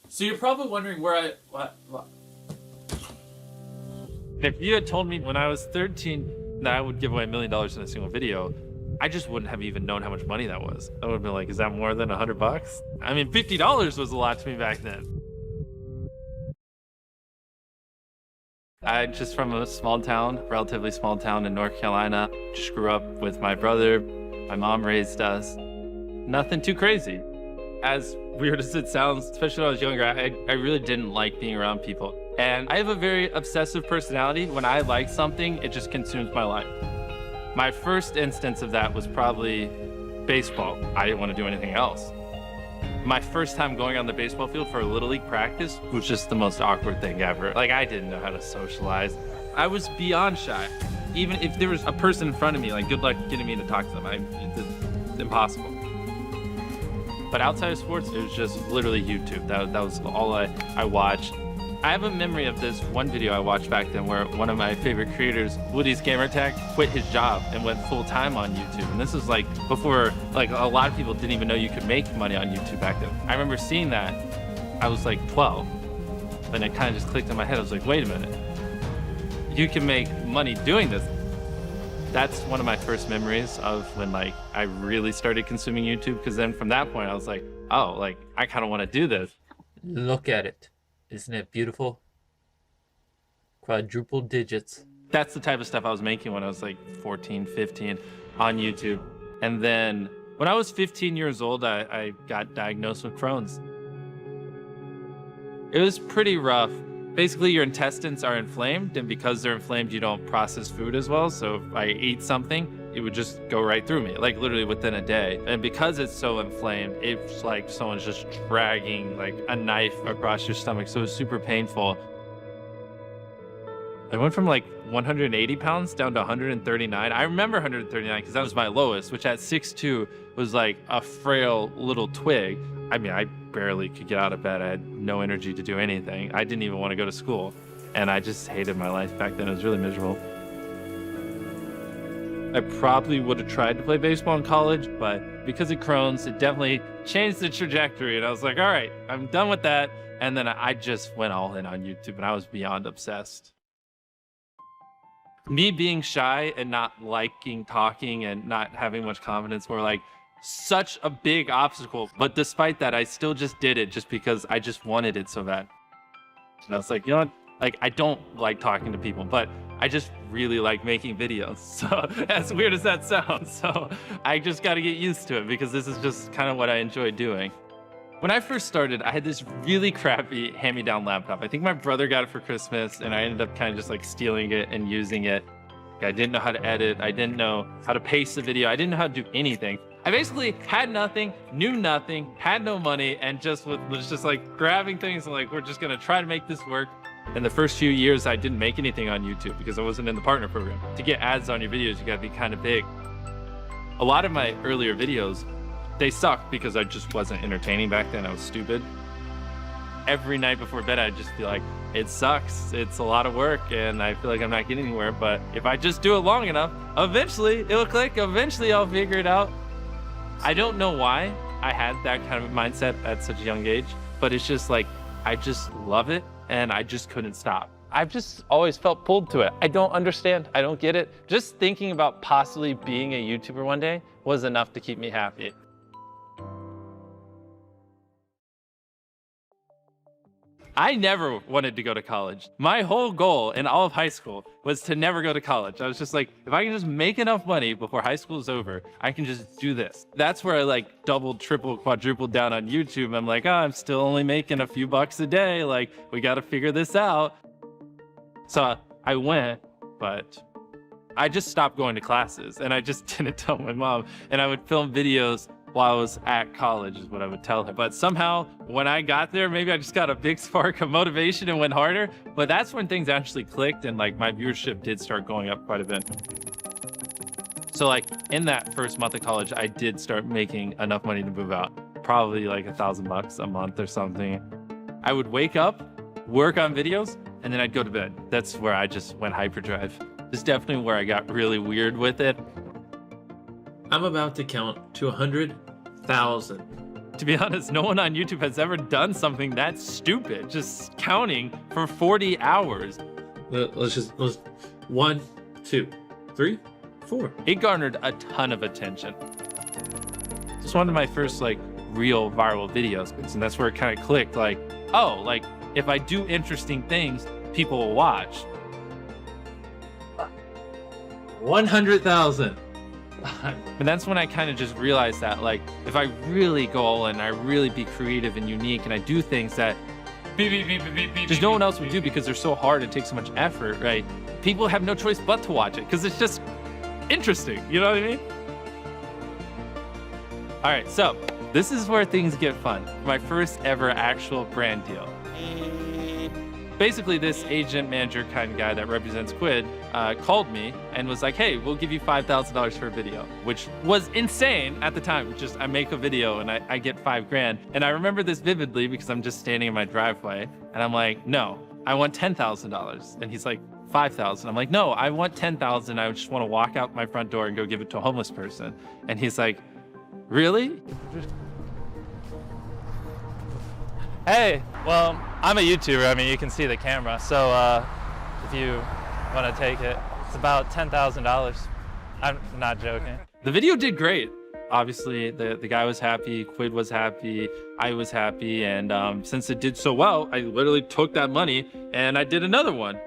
So you're probably wondering where what? If you had told me when I was 13 that I would give away $1 million in a single video, I just wouldn't have even known how much money that was. I would have been like, is that more than $100? I mean, $50 was a lot to me back then. I just from a small town, relatively small town in North Carolina. Just grew up with my brother. My mom raised us. Nothing too crazy. As weird as it sounds, especially when I was younger, I really didn't like being around people. And I have a very obsessive personality. When I like something, it just consumes my life. My first instance of that was probably baseball. I didn't want to do anything else. My first time going on the baseball field for a Little League practice was just the most awkward thing ever. Like, I didn't know how to socialize. I was beyond shy. Even if there was a person in front of me, like, good luck getting me to talk to them. It's impossible. But outside of sports, it was just literally YouTube. That was all I watched. I have a memory of this one video I watched back then where one of my favorite creators, Woody's Gamertag, quit his job and went full time on YouTube. And this was like before, like a lot of people didn't even know you could make money on YouTube back then. I remember seeing that. I was like 12, and it kind of just clicked in my head. I was like, wait a minute, you can make money doing this. That's one of my first memories of when like I really started consuming YouTube, because then from that point I was like, oh, like I kind of want to do this. Look at it. Isn't it beautiful? Quadruple digits. That's the type of stuff I was making when I was like 14, 15 on YouTube. And then when I was 15 years old, I got diagnosed with Crohn's. It was pretty rough. Basically, your intestines are inflamed, and because they're inflamed, you don't process food as well. So if I ate something, it would just go right through me, like literally within a day. And because it's so inflamed, it's like someone's just dragging like a knife across your stomach. So it was super painful. I went from like 180 pounds down to 139. I remember 139 because that was my lowest, which at 6'2" was like a frail little twig. I mean, I barely could get out of bed. I had no energy to do anything. I didn't even want to go to school. And I just hated my life back then. It was really miserable. I probably would have tried to play baseball in college, but because of Crohn's, it definitely changed the trajectory. And I was like, all right, I'm done with that. And then I just went all in on YouTube, and I was beyond obsessed. Me being shy and not liking talking and not having much confidence were like such a big obstacle. But despite that, I still just did it just because I just wanted it so bad. And I was like, you know what? Like, I don't like talking to people, but I just really like making videos. So as weird as that sounds, so I just got to get used to it because this is just kind of what I enjoy doing. When I first started, I had this really crappy hand-me-down laptop. I think my brother got it for Christmas, and I ended up kind of just like stealing it and using it. I didn't know how to edit. I didn't know how to paste the video. I didn't know how to do anything. I basically had nothing, knew nothing, had no money, and just was just like grabbing things and like, we're just gonna try to make this work. In the first few years, I didn't make anything on YouTube because I wasn't in the partner program. To get ads on your videos, you gotta be kind of big. A lot of my earlier videos, they sucked because I just wasn't entertaining back then. I was stupid. Every night before bed, I'd just be like, it sucks. It's a lot of work and I feel like I'm not getting anywhere. But if I just do it long enough, eventually it'll click. Eventually I'll figure it out. I don't know why I had that kind of mindset at such a young age, but it's just like, I just love it and I just couldn't stop. I've just always felt pulled to it. I don't understand. I don't get it. Just thinking about possibly being a YouTuber one day was enough to keep me happy. I never wanted to go to college. My whole goal in all of high school was to never go to college. I was just like, if I can just make enough money before high school is over, I can just do this. That's where I like doubled, tripled, quadrupled down on YouTube. I'm like, oh, I'm still only making a few bucks a day. Like, we got to figure this out. So I went, but I just stopped going to classes and I just didn't tell my mom. And I would film videos while I was at college is what I would tell her. But somehow when I got there, maybe I just got a big spark of motivation and went harder. But that's when things actually clicked and like my viewership did start going up quite a bit. So like in that first month of college, I did start making enough money to move out. Probably like $1,000 a month or something. I would wake up, work on videos, and then I'd go to bed. That's where I just went hyperdrive. It's definitely where I got really weird with it. I'm about to count to 100,000. To be honest, no one on YouTube has ever done something that stupid, just counting for 40 hours. Let's 1, 2, 3, 4. It garnered a ton of attention. It's one of my first like real viral videos, and that's where it kind of clicked, like, oh, like if I do interesting things, people will watch. 100,000. And that's when I kind of just realized that, like, if I really go all in, I really be creative and unique, and I do things that just no one else would do because they're so hard and take so much effort, right? People have no choice but to watch it because it's just interesting. You know what I mean? All right, so this is where things get fun. My first ever actual brand deal. Basically, this agent manager kind of guy that represents Quid called me and was like, hey, we'll give you $5,000 for a video, which was insane at the time. Just I make a video and I get $5,000. And I remember this vividly because I'm just standing in my driveway and I'm like, no, I want $10,000. And he's like, 5,000. I'm like, no, I want 10,000. I just want to walk out my front door and go give it to a homeless person. And he's like, really? Hey, well, I'm a YouTuber. I mean, you can see the camera. So if you want to take it, it's about $10,000. I'm not joking. The video did great. Obviously, the guy was happy, Quid was happy, I was happy. And since it did so well, I literally took that money and I did another one.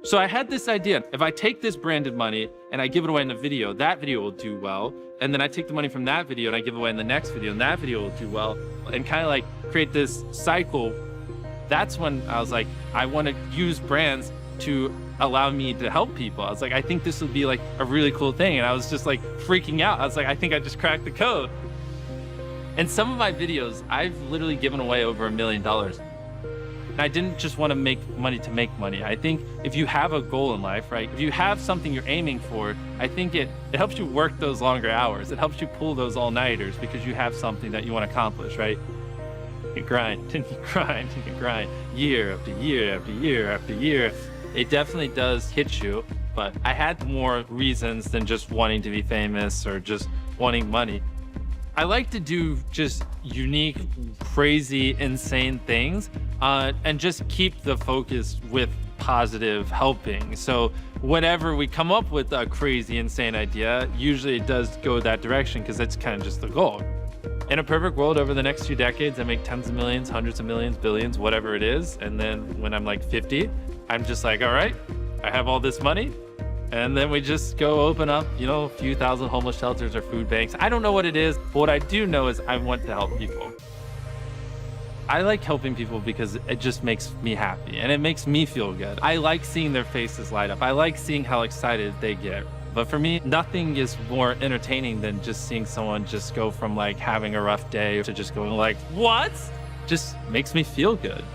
So I had this idea, if I take this branded money and I give it away in the video, that video will do well. And then I take the money from that video and I give away in the next video and that video will do well. And kind of like create this cycle. That's when I was like, I want to use brands to allow me to help people. I was like, I think this would be like a really cool thing. And I was just like freaking out. I was like, I think I just cracked the code. In some of my videos, I've literally given away over $1 million. I didn't just want to make make money. I think if you have a goal in life, right? If you have something you're aiming for, I think it helps you work those longer hours. It helps you pull those all-nighters because you have something that you want to accomplish, right? You grind and you grind and you grind year after year after year after year. It definitely does hit you, but I had more reasons than just wanting to be famous or just wanting money. I like to do just unique, crazy, insane things and just keep the focus with positive helping. So whenever we come up with a crazy, insane idea, usually it does go that direction because that's kind of just the goal. In a perfect world, over the next few decades, I make tens of millions, hundreds of millions, billions, whatever it is. And then when I'm like 50, I'm just like, all right, I have all this money. And then we just go open up, you know, a few thousand homeless shelters or food banks. I don't know what it is, but what I do know is I want to help people. I like helping people because it just makes me happy and it makes me feel good. I like seeing their faces light up. I like seeing how excited they get. But for me, nothing is more entertaining than just seeing someone just go from like having a rough day to just going like, what? Just makes me feel good.